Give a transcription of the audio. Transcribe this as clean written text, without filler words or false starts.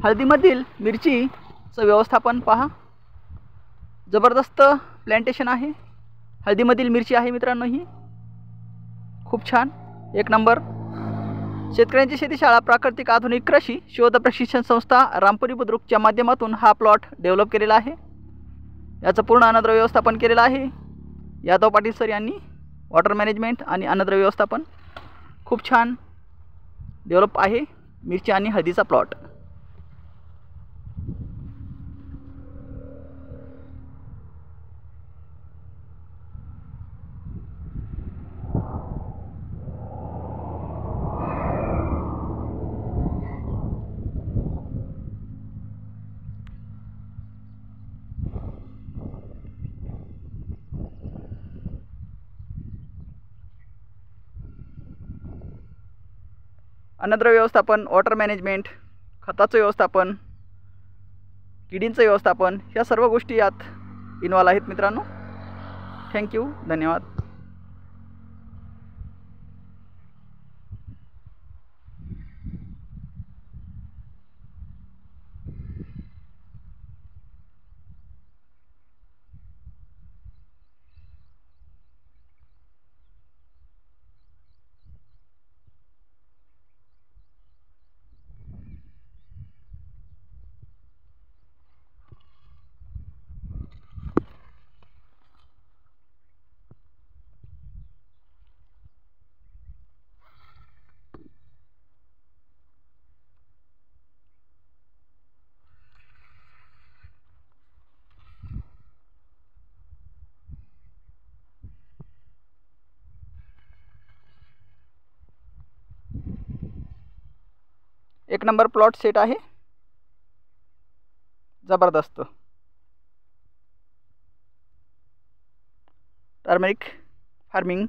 हळदीमधील मिरचीचं व्यवस्थापन पहा, जबरदस्त प्लॅन्टेशन आहे. हळदीमधील मिरची आहे मित्रांनो, ही खूप छान, एक नंबर. शेतकऱ्यांची शेतीशाळा प्राकृतिक आधुनिक कृषी शोध प्रशिक्षण संस्था रामपुरी बुद्रुकच्या माध्यमातून हा प्लॉट डेव्हलप केलेला आहे. याचं पूर्ण अन्नद्रव्य व्यवस्थापन केलेलं आहे यादव पाटील सर यांनी. वॉटर मॅनेजमेंट आणि अन्नद्रव्य व्यवस्थापन खूप छान डेव्हलप आहे मिरची आणि हळदीचा प्लॉट. अन्नद्रव्य व्यवस्थापन, वॉटर मॅनेजमेंट, खताचं व्यवस्थापन, किडींचं व्यवस्थापन, ह्या सर्व गोष्टी यात इन्व्हॉल्व आहेत मित्रांनो. थँक्यू, धन्यवाद. एक नंबर प्लॉट सेट आहे, जबरदस्त. Turmeric farming